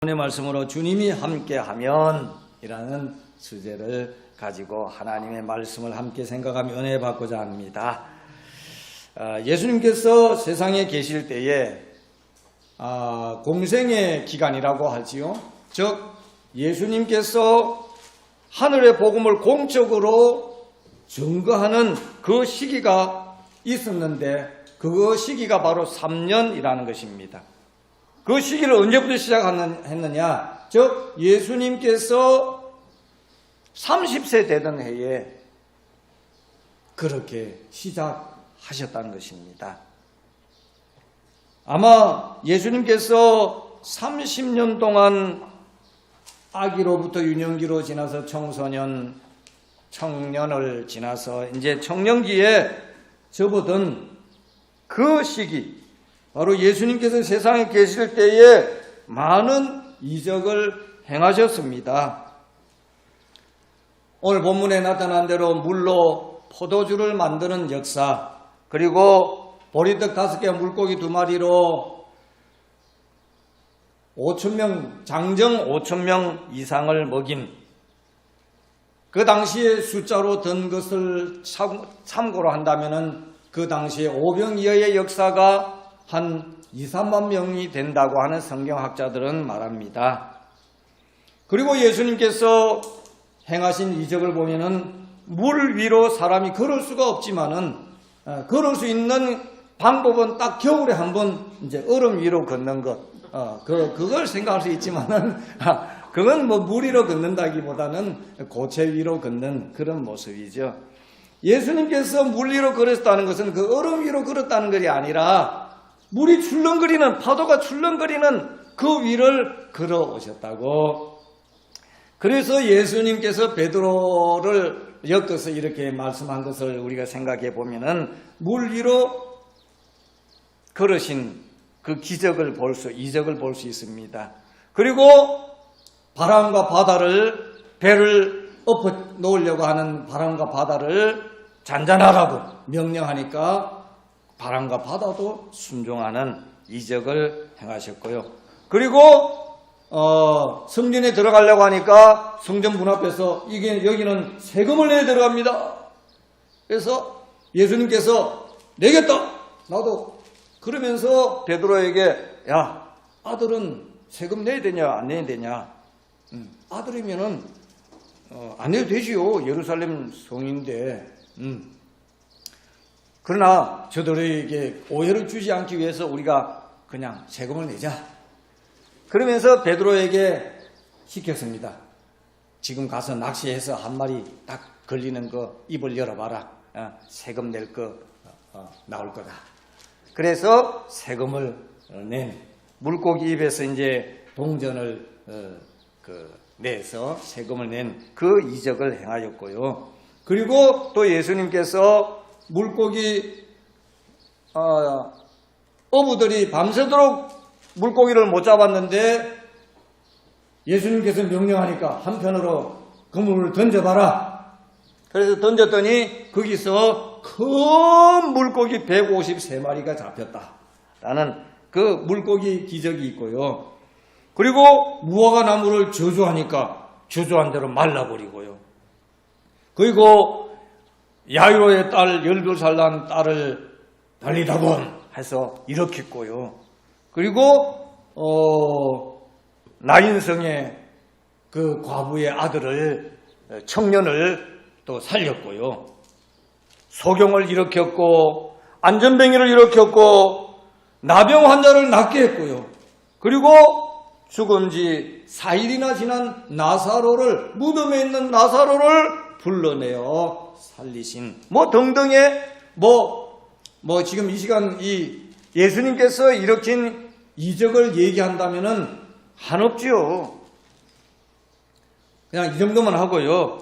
오늘의 말씀으로 주님이 함께하면 이라는 주제를 가지고 하나님의 말씀을 함께 생각하며 은혜 받고자 합니다. 예수님께서 세상에 계실 때에 공생의 기간이라고 하지요. 즉 예수님께서 하늘의 복음을 공적으로 증거하는 그 시기가 있었는데 그 시기가 바로 3년이라는 것입니다. 그 시기를 언제부터 시작했느냐? 즉 예수님께서 30세 되던 해에 그렇게 시작하셨다는 것입니다. 아마 예수님께서 30년 동안 아기로부터 유년기로 지나서 청소년, 청년을 지나서 이제 청년기에 접어든 그 시기, 바로 예수님께서 세상에 계실 때에 많은 이적을 행하셨습니다. 오늘 본문에 나타난 대로 물로 포도주를 만드는 역사, 그리고 보리떡 5개와 물고기 2마리로 5,000명, 장정 5,000명 이상을 먹인, 그 당시에 숫자로 든 것을 참고로 한다면 그 당시에 오병이어의 역사가 한 2, 3만 명이 된다고 하는 성경학자들은 말합니다. 그리고 예수님께서 행하신 이적을 보면은 물 위로 사람이 걸을 수가 없지만은 걸을 수 있는 방법은 딱 겨울에 한번 이제 얼음 위로 걷는 것. 그걸 생각할 수 있지만은 그건 뭐 물 위로 걷는다기보다는 고체 위로 걷는 그런 모습이죠. 예수님께서 물 위로 걸었다는 것은 그 얼음 위로 걸었다는 것이 아니라 물이 출렁거리는, 파도가 출렁거리는 그 위를 걸어오셨다고. 그래서 예수님께서 베드로를 엮어서 이렇게 말씀한 것을 우리가 생각해 보면은 물 위로 걸으신 그 이적을 볼 수 있습니다. 그리고 바람과 바다를, 배를 엎어 놓으려고 하는 바람과 바다를 잔잔하라고 명령하니까 바람과 바다도 순종하는 이적을 행하셨고요. 그리고 성전에 들어가려고 하니까 성전 문 앞에서 여기는 세금을 내야 들어갑니다. 그래서 예수님께서 내겠다. 나도. 그러면서 베드로에게 야, 아들은 세금 내야 되냐 안 내야 되냐? 아들이면은 안 내도 되지요. 예루살렘 성인데. 그러나 저들에게 오해를 주지 않기 위해서 우리가 그냥 세금을 내자. 그러면서 베드로에게 시켰습니다. 지금 가서 낚시해서 한 마리 딱 걸리는 거 입을 열어봐라. 세금 낼 거 나올 거다. 그래서 세금을 낸 물고기 입에서 이제 동전을 내서 세금을 낸 그 이적을 행하였고요. 그리고 또 예수님께서 물고기 어부들이 밤새도록 물고기를 못 잡았는데 예수님께서 명령하니까 한편으로 그물을 던져봐라. 그래서 던졌더니 거기서 큰 물고기 153마리가 잡혔다라는 그 물고기 기적이 있고요. 그리고 무화과 나무를 저주하니까 저주한 대로 말라버리고요. 그리고 야이로의 딸 12살 난 딸을 달리다본 해서 일으켰고요. 그리고 나인성의 그 과부의 아들을, 청년을 또 살렸고요. 소경을 일으켰고 안전뱅이를 일으켰고 나병 환자를 낫게 했고요. 그리고 죽은 지 4일이나 지난 나사로를, 무덤에 있는 나사로를 불러내어 살리신 등등의 지금 이 시간 이 예수님께서 일으킨 이적을 얘기한다면은 한없지요. 그냥 이 정도만 하고요.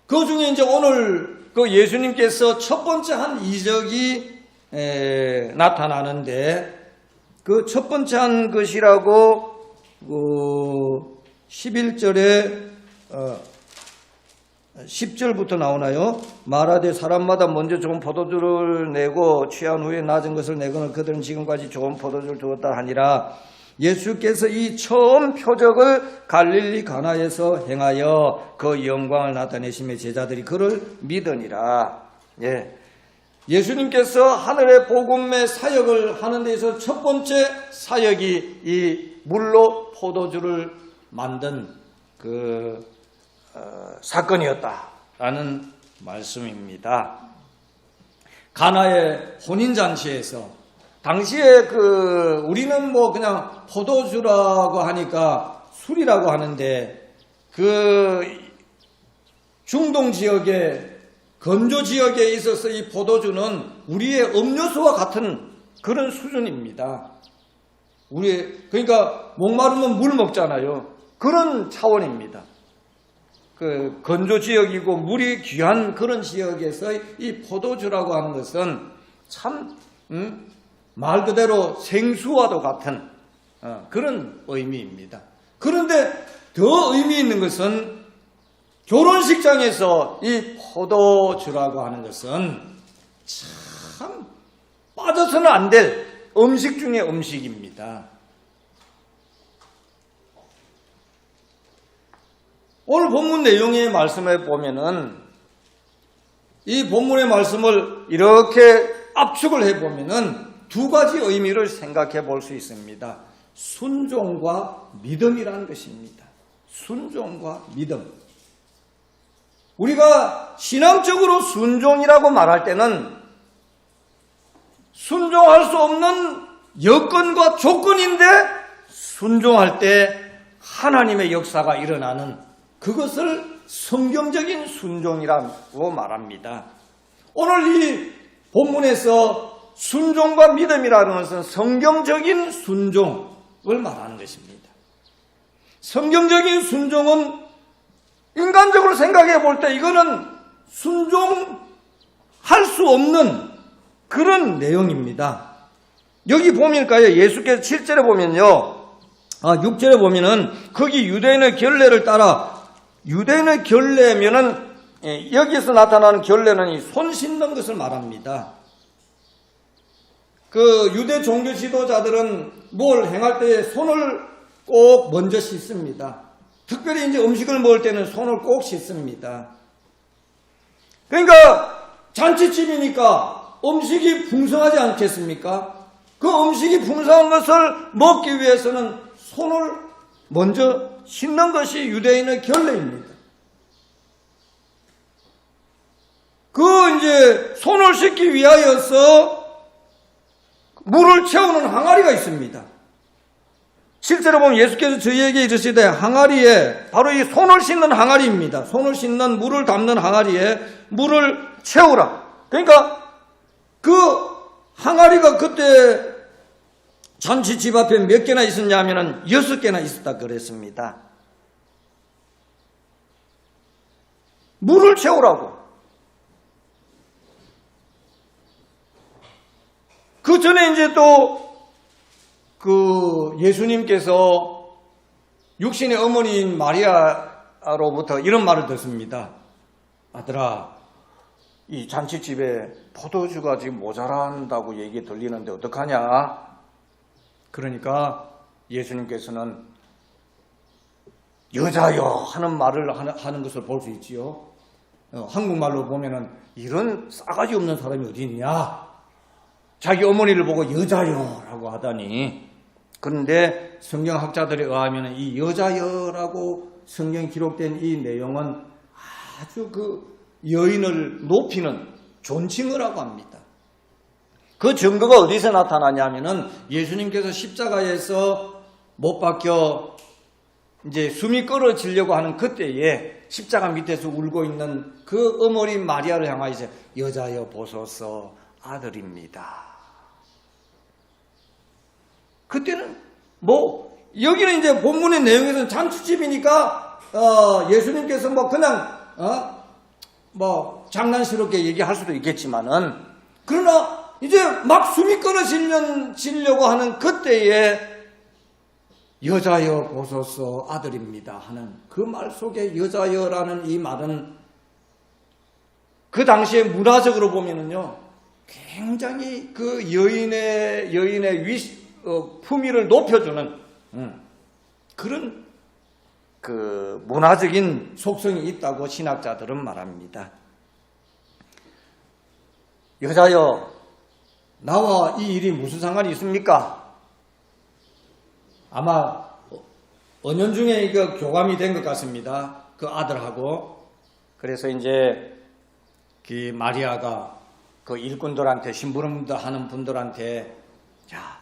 그 중에 이제 오늘 그 예수님께서 첫 번째 한 이적이 나타나는데 그 첫 번째 한 것이라고 11절에 10절부터 나오나요? 말하되 사람마다 먼저 좋은 포도주를 내고 취한 후에 낮은 것을 내거늘 그들은 지금까지 좋은 포도주를 두었다 하니라. 예수께서 이 처음 표적을 갈릴리 가나에서 행하여 그 영광을 나타내시며 제자들이 그를 믿으니라. 예수님께서 하늘의 복음의 사역을 하는 데서 첫 번째 사역이 이 물로 포도주를 만든 그 사건이었다라는 말씀입니다. 가나의 혼인잔치에서 당시에 우리는 뭐 그냥 포도주라고 하니까 술이라고 하는데 중동 지역의 건조 지역에 있어서 이 포도주는 우리의 음료수와 같은 그런 수준입니다. 그러니까 목마르면 물 먹잖아요. 그런 차원입니다. 건조 지역이고 물이 귀한 그런 지역에서 이 포도주라고 하는 것은 참 말 그대로 생수와도 같은 그런 의미입니다. 그런데 더 의미 있는 것은 결혼식장에서 이 포도주라고 하는 것은 참 빠져서는 안 될 음식 중의 음식입니다. 오늘 본문 내용의 말씀을 보면은 이 본문의 말씀을 이렇게 압축을 해보면은 두 가지 의미를 생각해 볼 수 있습니다. 순종과 믿음이라는 것입니다. 순종과 믿음. 우리가 신앙적으로 순종이라고 말할 때는 순종할 수 없는 여건과 조건인데 순종할 때 하나님의 역사가 일어나는 그것을 성경적인 순종이라고 말합니다. 오늘 이 본문에서 순종과 믿음이라는 것은 성경적인 순종을 말하는 것입니다. 성경적인 순종은 인간적으로 생각해 볼 때 이거는 순종할 수 없는 그런 내용입니다. 여기 보니까요, 예수께서 7절에 보면요, 6절에 보면은 거기 유대인의 결례를 따라 유대인의 결례면은 여기서 나타나는 결례는 손 씻는 것을 말합니다. 유대 종교 지도자들은 뭘 행할 때 손을 꼭 먼저 씻습니다. 특별히 이제 음식을 먹을 때는 손을 꼭 씻습니다. 그러니까 잔치집이니까 음식이 풍성하지 않겠습니까? 그 음식이 풍성한 것을 먹기 위해서는 손을 먼저 씻는 것이 유대인의 결례입니다. 이제 손을 씻기 위하여서 물을 채우는 항아리가 있습니다. 실제로 보면 예수께서 저희에게 이르시되 항아리에, 바로 이 손을 씻는 항아리입니다. 손을 씻는 물을 담는 항아리에 물을 채우라. 그러니까 그 항아리가 그때 잔치집 앞에 몇 개나 있었냐 하면은 6개나 있었다 그랬습니다. 물을 채우라고. 그 전에 이제 또 예수님께서 육신의 어머니인 마리아로부터 이런 말을 듣습니다. 아들아, 이 잔치집에 포도주가 지금 모자란다고 얘기 들리는데 어떡하냐? 그러니까 예수님께서는 여자여 하는 말을 하는 것을 볼 수 있지요. 한국말로 보면은 이런 싸가지 없는 사람이 어디 있냐? 자기 어머니를 보고 여자여라고 하다니. 그런데 성경학자들에 의하면 이 여자여라고 성경에 기록된 이 내용은 아주 여인을 높이는 존칭을 하고 합니다. 그 증거가 어디서 나타나냐면은 예수님께서 십자가에서 못 박혀 이제 숨이 끊어지려고 하는 그때에 십자가 밑에서 울고 있는 그 어머니 마리아를 향하여서 여자여 보소서 아들입니다. 그때는 여기는 이제 본문의 내용에서는 잔치집이니까 예수님께서 그냥 장난스럽게 얘기할 수도 있겠지만은, 그러나 이제 막 숨이 끊어지려고 하는 그때에 여자여 보소서 아들입니다 하는 그 말 속에 여자여라는 이 말은 그 당시에 문화적으로 보면은요 굉장히 그 여인의 품위를 높여주는 그런 그 문화적인 속성이 있다고 신학자들은 말합니다. 여자여, 나와 이 일이 무슨 상관이 있습니까? 아마 은연중에 이거 교감이 된 것 같습니다. 그 아들하고. 그래서 이제 그 마리아가 그 일꾼들한테, 심부름들 하는 분들한테, 자,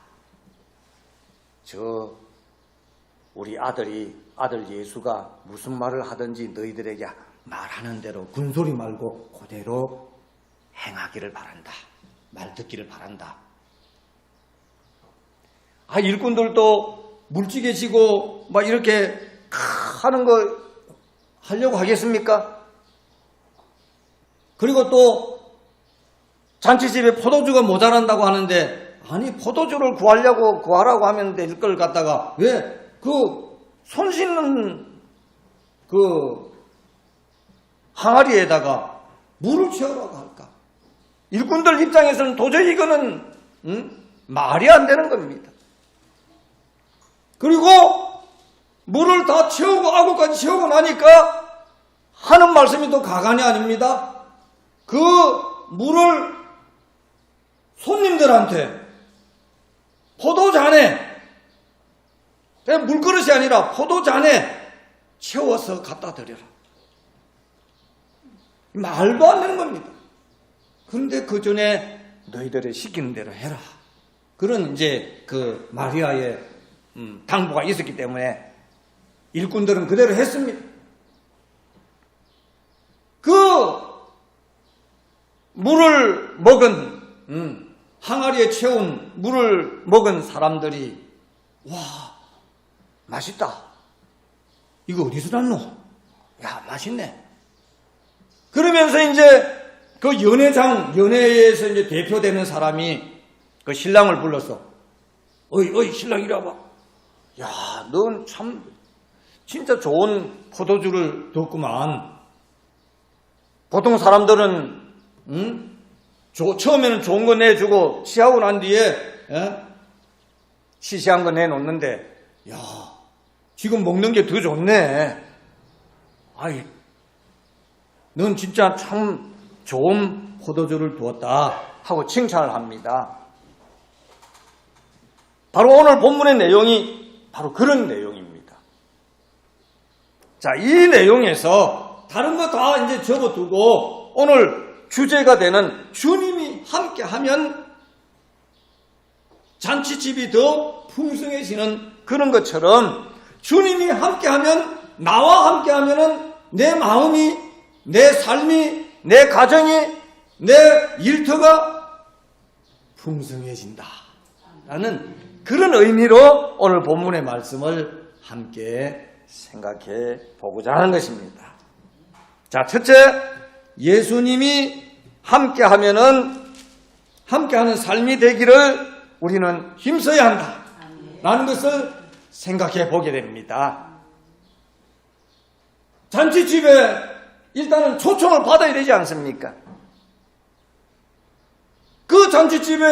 우리 아들 예수가 무슨 말을 하든지 너희들에게 말하는 대로 군소리 말고 그대로 행하기를 바란다. 말 듣기를 바란다. 일꾼들도 물찌개지고 막 이렇게 하는 거 하려고 하겠습니까? 그리고 또 잔치집에 포도주가 모자란다고 하는데, 아니 포도주를 구하라고 하면 될 걸 갖다가 왜 손 씻는 항아리에다가 물을 채우라고 할까? 일꾼들 입장에서는 도저히 이거는 말이 안 되는 겁니다. 그리고 물을 다 채우고 아구까지 채우고 나니까 하는 말씀이 또 가관이 아닙니다. 그 물을 손님들한테 포도잔에, 물그릇이 아니라 포도잔에 채워서 갖다 드려라. 말도 안 되는 겁니다. 그런데 그 전에 너희들이 시키는 대로 해라. 그런 이제 그 마리아의 당부가 있었기 때문에 일꾼들은 그대로 했습니다. 그 물을 먹은 항아리에 채운 물을 먹은 사람들이, 와, 맛있다. 이거 어디서 났노? 야, 맛있네. 그러면서 이제 그 연회에서 이제 대표되는 사람이 그 신랑을 불러서, 어이, 신랑 이리 와봐. 야, 넌 참 진짜 좋은 포도주를 뒀구만. 보통 사람들은 처음에는 좋은 거 내주고 취하고 난 뒤에 시시한 거 내놓는데, 야, 지금 먹는 게 더 좋네. 아이, 넌 진짜 참 좋은 포도주를 두었다 하고 칭찬을 합니다. 바로 오늘 본문의 내용이 바로 그런 내용입니다. 자, 이 내용에서 다른 거 다 이제 접어두고 오늘 주제가 되는 주님이 함께하면 잔치집이 더 풍성해지는 그런 것처럼, 주님이 함께하면, 나와 함께하면은 내 마음이, 내 삶이, 내 가정이, 내 일터가 풍성해진다 라는 그런 의미로 오늘 본문의 말씀을 함께 생각해 보고자 하는 것입니다. 자, 첫째, 예수님이 함께하면은 함께하는 삶이 되기를 우리는 힘써야 한다 라는 것을 생각해 보게 됩니다. 잔치집에 일단은 초청을 받아야 되지 않습니까? 그 잔치집에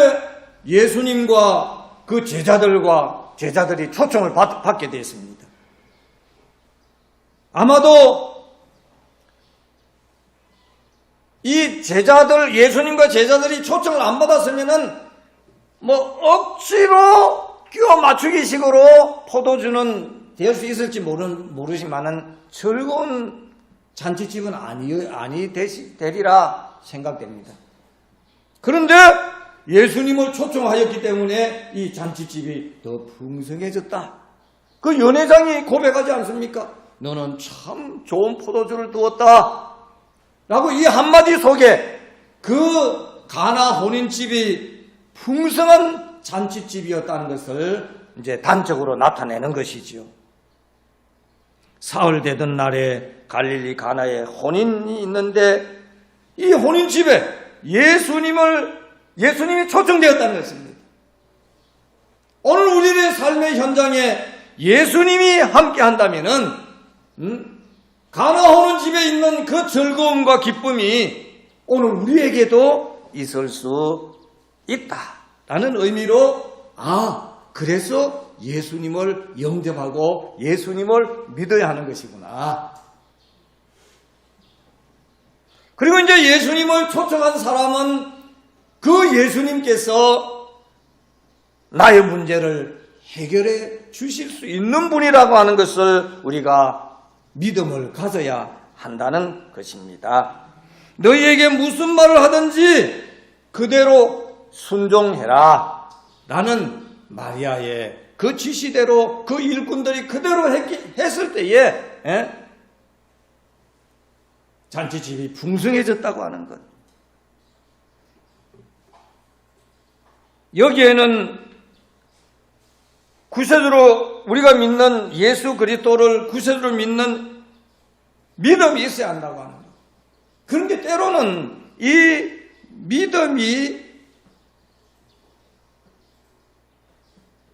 예수님과 그 제자들이 초청을 받게 되었습니다. 아마도 이 예수님과 제자들이 초청을 안 받았으면은 억지로 끼워 맞추기 식으로 포도주는 될 수 있을지 모르지만은 즐거운 잔치집은 아니 되리라 생각됩니다. 그런데 예수님을 초청하였기 때문에 이 잔치집이 더 풍성해졌다. 그 연회장이 고백하지 않습니까? 너는 참 좋은 포도주를 두었다 라고 이 한마디 속에 그 가나 혼인집이 풍성한 잔치집이었다는 것을 이제 단적으로 나타내는 것이지요. 사흘 되던 날에 갈릴리 가나에 혼인이 있는데 이 혼인집에 예수님이 초청되었다는 것입니다. 오늘 우리의 삶의 현장에 예수님이 함께 한다면은 가나 혼인집에 있는 그 즐거움과 기쁨이 오늘 우리에게도 있을 수 있다라는 의미로, 그래서 예수님을 영접하고 예수님을 믿어야 하는 것이구나. 그리고 이제 예수님을 초청한 사람은 그 예수님께서 나의 문제를 해결해 주실 수 있는 분이라고 하는 것을 우리가 믿음을 가져야 한다는 것입니다. 너희에게 무슨 말을 하든지 그대로 순종해라 라는 마리아의 그 지시대로 그 일꾼들이 그대로 했을 때에 잔치집이 풍성해졌다고 하는 것. 여기에는 구세주로 우리가 믿는 예수 그리스도를 구세주로 믿는 믿음이 있어야 한다고 하는 것. 그런데 때로는 이 믿음이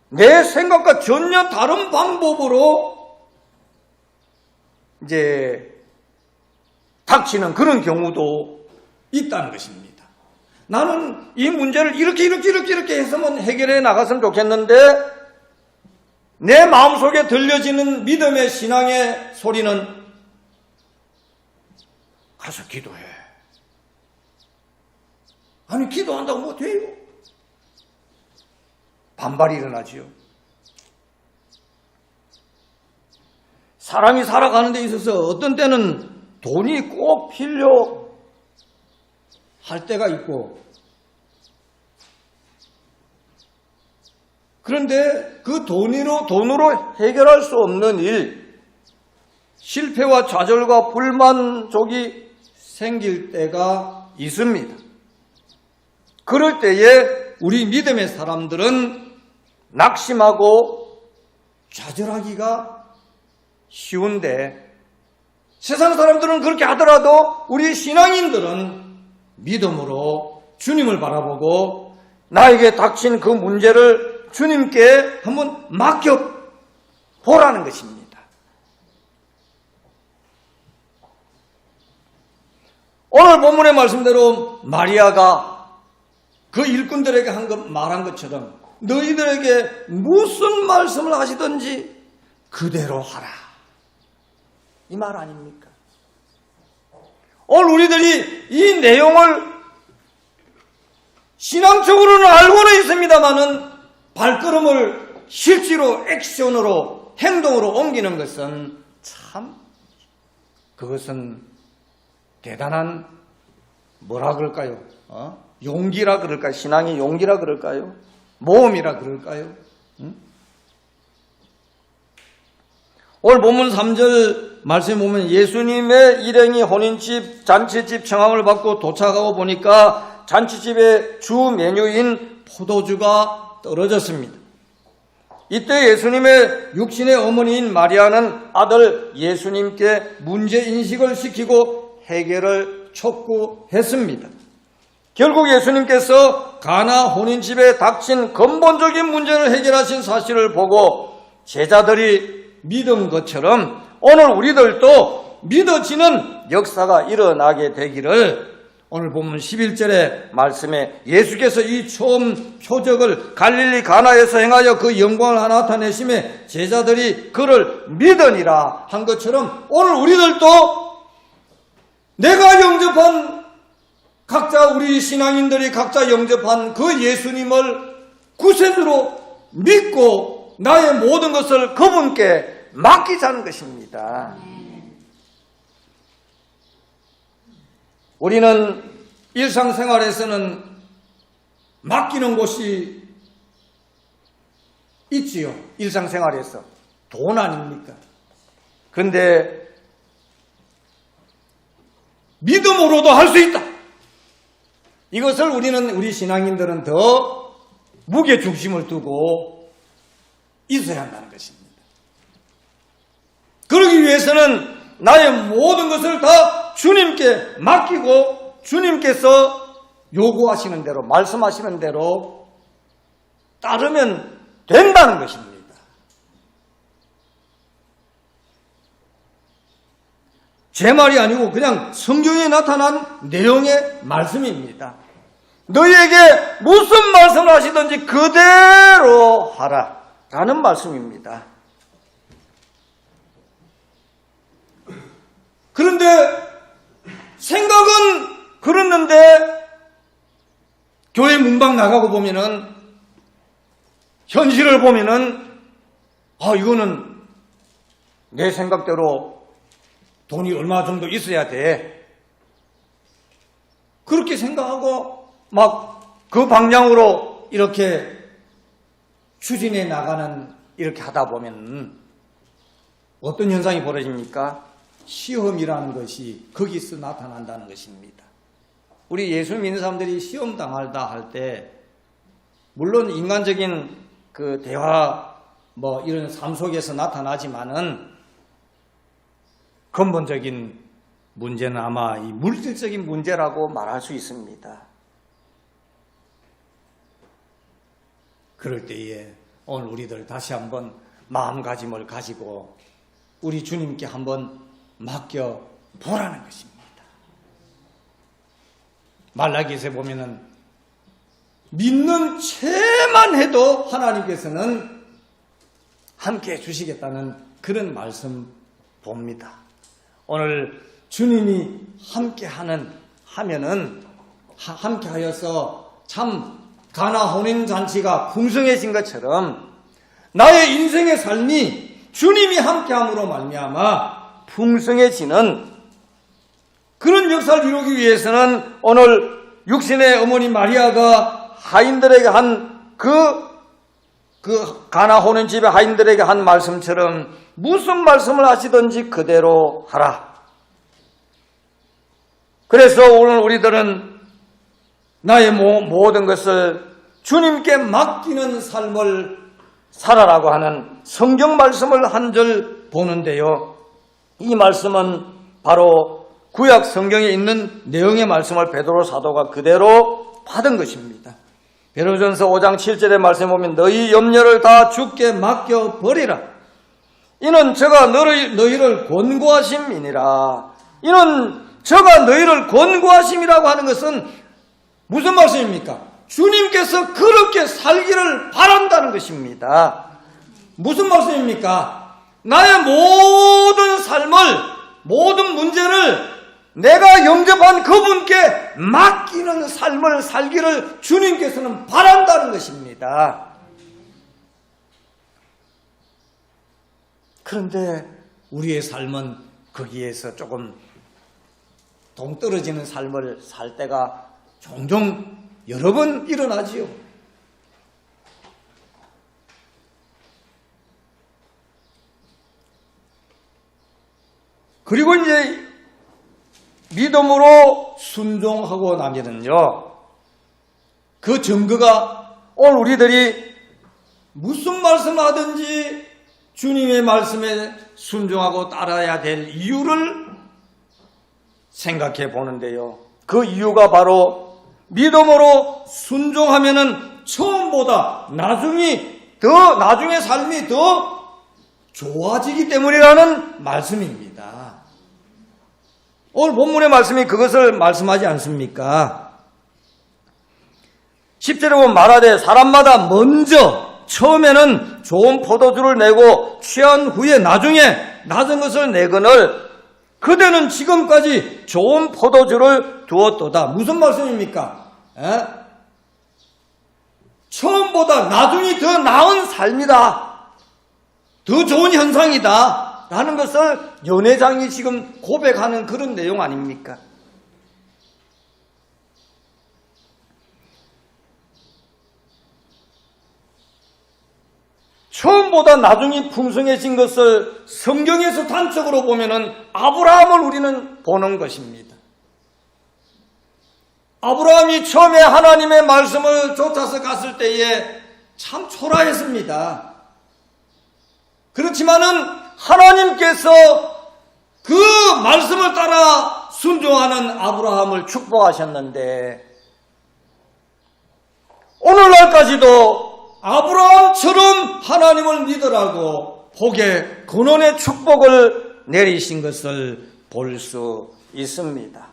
내 생각과 전혀 다른 방법으로 이제 닥치는 그런 경우도 있다는 것입니다. 나는 이 문제를 이렇게 해서만 해결해 나갔으면 좋겠는데 내 마음속에 들려지는 믿음의 신앙의 소리는 가서 기도해. 아니 기도한다고 뭐 돼요? 반발이 일어나지요. 사람이 살아가는 데 있어서 어떤 때는 돈이 꼭 필요할 때가 있고 그런데 그 돈으로 해결할 수 없는 일, 실패와 좌절과 불만족이 생길 때가 있습니다. 그럴 때에 우리 믿음의 사람들은 낙심하고 좌절하기가 쉬운데 세상 사람들은 그렇게 하더라도 우리 신앙인들은 믿음으로 주님을 바라보고 나에게 닥친 그 문제를 주님께 한번 맡겨보라는 것입니다. 오늘 본문의 말씀대로 마리아가 그 일꾼들에게 말한 것처럼 너희들에게 무슨 말씀을 하시든지 그대로 하라. 이 말 아닙니까? 오늘 우리들이 이 내용을 신앙적으로는 알고는 있습니다만은 발걸음을 실제로 액션으로 행동으로 옮기는 것은 참 그것은 대단한 뭐라 그럴까요? 용기라 그럴까요? 신앙의 용기라 그럴까요? 모험이라 그럴까요? 오늘 본문 3절 말씀에 보면 예수님의 일행이 혼인집, 잔치집 청함을 받고 도착하고 보니까 잔치집의 주 메뉴인 포도주가 떨어졌습니다. 이때 예수님의 육신의 어머니인 마리아는 아들 예수님께 문제인식을 시키고 해결을 촉구했습니다. 결국 예수님께서 가나 혼인집에 닥친 근본적인 문제를 해결하신 사실을 보고 제자들이 믿은 것처럼 오늘 우리들도 믿어지는 역사가 일어나게 되기를 오늘 본문 11절의 말씀에 예수께서 이 처음 표적을 갈릴리 가나에서 행하여 그 영광을 나타내심에 제자들이 그를 믿으니라 한 것처럼 오늘 우리들도 내가 영접한 각자 우리 신앙인들이 각자 영접한 그 예수님을 구세주로 믿고 나의 모든 것을 그분께 맡기자는 것입니다. 우리는 일상생활에서는 맡기는 곳이 있지요. 일상생활에서. 돈 아닙니까? 그런데 믿음으로도 할 수 있다. 이것을 우리 신앙인들은 더 무게중심을 두고 있어야 한다는 것입니다. 그러기 위해서는 나의 모든 것을 다 주님께 맡기고 주님께서 요구하시는 대로 말씀하시는 대로 따르면 된다는 것입니다. 제 말이 아니고 그냥 성경에 나타난 내용의 말씀입니다. 너희에게 무슨 말씀을 하시든지 그대로 하라. 라는 말씀입니다. 그런데 생각은 그렇는데 교회 문밖 나가고 보면은 현실을 보면은 이거는 내 생각대로 돈이 얼마 정도 있어야 돼. 그렇게 생각하고 막 그 방향으로 이렇게 추진해 나가는 이렇게 하다 보면 어떤 현상이 벌어집니까? 시험이라는 것이 거기서 나타난다는 것입니다. 우리 예수 믿는 사람들이 시험 당할다 할 때 물론 인간적인 그 대화 이런 삶 속에서 나타나지만은 근본적인 문제는 아마 이 물질적인 문제라고 말할 수 있습니다. 그럴 때에 오늘 우리들 다시 한번 마음가짐을 가지고 우리 주님께 한번 맡겨보라는 것입니다. 말라기에서 보면은 믿는 채만 해도 하나님께서는 함께 해주시겠다는 그런 말씀 봅니다. 오늘 주님이 함께 하면은 함께 하여서 참 가나 혼인잔치가 풍성해진 것처럼 나의 인생의 삶이 주님이 함께함으로 말미암아 풍성해지는 그런 역사를 이루기 위해서는 오늘 육신의 어머니 마리아가 하인들에게 한 그 가나 혼인 집의 하인들에게 한 말씀처럼 무슨 말씀을 하시든지 그대로 하라. 그래서 오늘 우리들은 나의 모든 것을 주님께 맡기는 삶을 살아라고 하는 성경 말씀을 한 절 보는데요. 이 말씀은 바로 구약 성경에 있는 내용의 말씀을 베드로 사도가 그대로 받은 것입니다. 베드로전서 5장 7절의 말씀에 보면 너희 염려를 다 주께 맡겨버리라. 이는 저가 너희를 권고하심이니라. 이는 저가 너희를 권고하심이라고 하는 것은 무슨 말씀입니까? 주님께서 그렇게 살기를 바란다는 것입니다. 무슨 말씀입니까? 나의 모든 삶을, 모든 문제를 내가 영접한 그분께 맡기는 삶을 살기를 주님께서는 바란다는 것입니다. 그런데 우리의 삶은 거기에서 조금 동떨어지는 삶을 살 때가 종종 여러 번 일어나지요. 그리고 이제 믿음으로 순종하고 나면은요, 그 증거가 오늘 우리들이 무슨 말씀을 하든지 주님의 말씀에 순종하고 따라야 될 이유를 생각해 보는데요. 그 이유가 바로 믿음으로 순종하면은 처음보다 나중의 삶이 더 좋아지기 때문이라는 말씀입니다. 오늘 본문의 말씀이 그것을 말씀하지 않습니까? 10절에 보면 말하되 사람마다 먼저 처음에는 좋은 포도주를 내고 취한 후에 나중에 낮은 것을 내거늘 그대는 지금까지 좋은 포도주를 두었도다. 무슨 말씀입니까? 처음보다 나중이 더 나은 삶이다. 더 좋은 현상이다. 라는 것을 연회장이 지금 고백하는 그런 내용 아닙니까? 처음보다 나중이 풍성해진 것을 성경에서 단적으로 보면은 아브라함을 우리는 보는 것입니다. 아브라함이 처음에 하나님의 말씀을 쫓아서 갔을 때에 참 초라했습니다. 그렇지만은 하나님께서 그 말씀을 따라 순종하는 아브라함을 축복하셨는데 오늘날까지도 아브라함처럼 하나님을 믿으라고 복의 근원의 축복을 내리신 것을 볼 수 있습니다.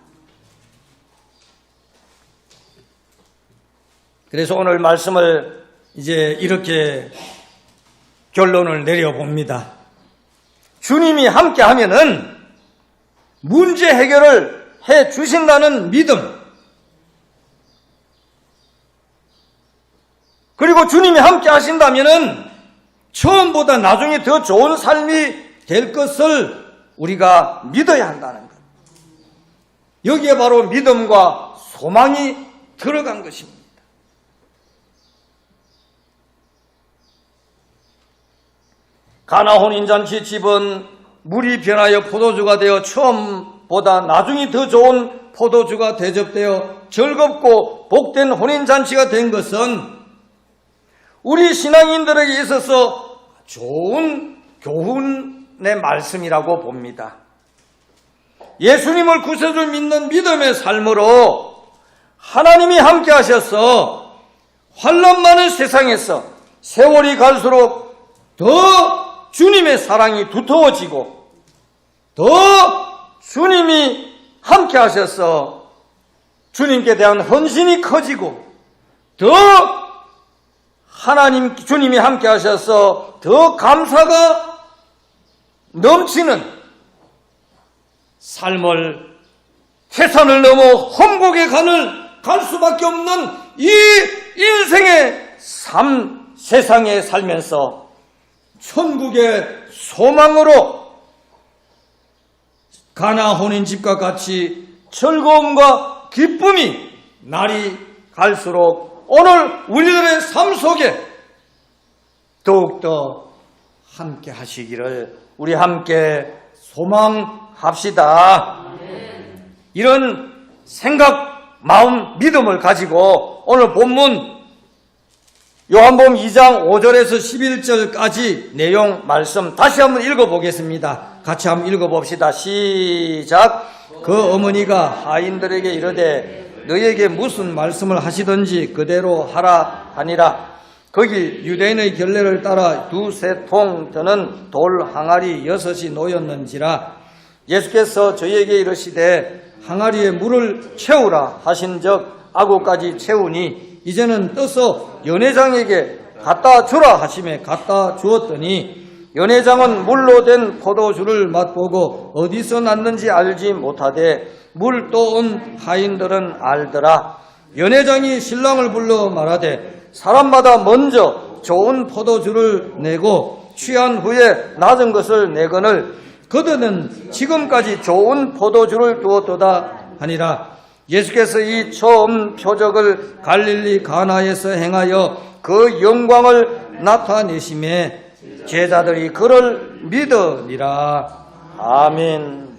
그래서 오늘 말씀을 이제 이렇게 결론을 내려봅니다. 주님이 함께 하면은 문제 해결을 해 주신다는 믿음, 그리고 주님이 함께 하신다면은 처음보다 나중에 더 좋은 삶이 될 것을 우리가 믿어야 한다는 것. 여기에 바로 믿음과 소망이 들어간 것입니다. 가나 혼인잔치 집은 물이 변하여 포도주가 되어 처음보다 나중에 더 좋은 포도주가 대접되어 즐겁고 복된 혼인잔치가 된 것은 우리 신앙인들에게 있어서 좋은 교훈의 말씀이라고 봅니다. 예수님을 구세주를 믿는 믿음의 삶으로 하나님이 함께 하셔서 환난 많은 세상에서 세월이 갈수록 더 주님의 사랑이 두터워지고 더 주님이 함께 하셔서 주님께 대한 헌신이 커지고 더 주님이 함께 하셔서 더 감사가 넘치는 삶을 태산을 넘어 험곡의 갈 수밖에 없는 이 인생의 세상에 살면서 천국의 소망으로 가나 혼인집과 같이 즐거움과 기쁨이 날이 갈수록 오늘 우리들의 삶 속에 더욱더 함께 하시기를 우리 함께 소망합시다. 이런 생각, 마음, 믿음을 가지고 오늘 본문 요한복음 2장 5절에서 11절까지 내용 말씀 다시 한번 읽어보겠습니다. 같이 한번 읽어봅시다. 시작. 그 어머니가 하인들에게 이르되 너에게 무슨 말씀을 하시든지 그대로 하라 하니라. 거기 유대인의 결례를 따라 2-3통 드는 돌 항아리 6이 놓였는지라. 예수께서 저희에게 이르시되 항아리에 물을 채우라 하신즉 아구까지 채우니 이제는 떠서 연회장에게 갖다 주라 하시매 갖다 주었더니 연회장은 물로 된 포도주를 맛보고 어디서 났는지 알지 못하되 물 떠온 하인들은 알더라. 연회장이 신랑을 불러 말하되 사람마다 먼저 좋은 포도주를 내고 취한 후에 낮은 것을 내거늘 그들은 지금까지 좋은 포도주를 두었도다 하니라. 예수께서 이 처음 표적을 갈릴리 가나에서 행하여 그 영광을 나타내심에 제자들이 그를 믿으리라. 아멘.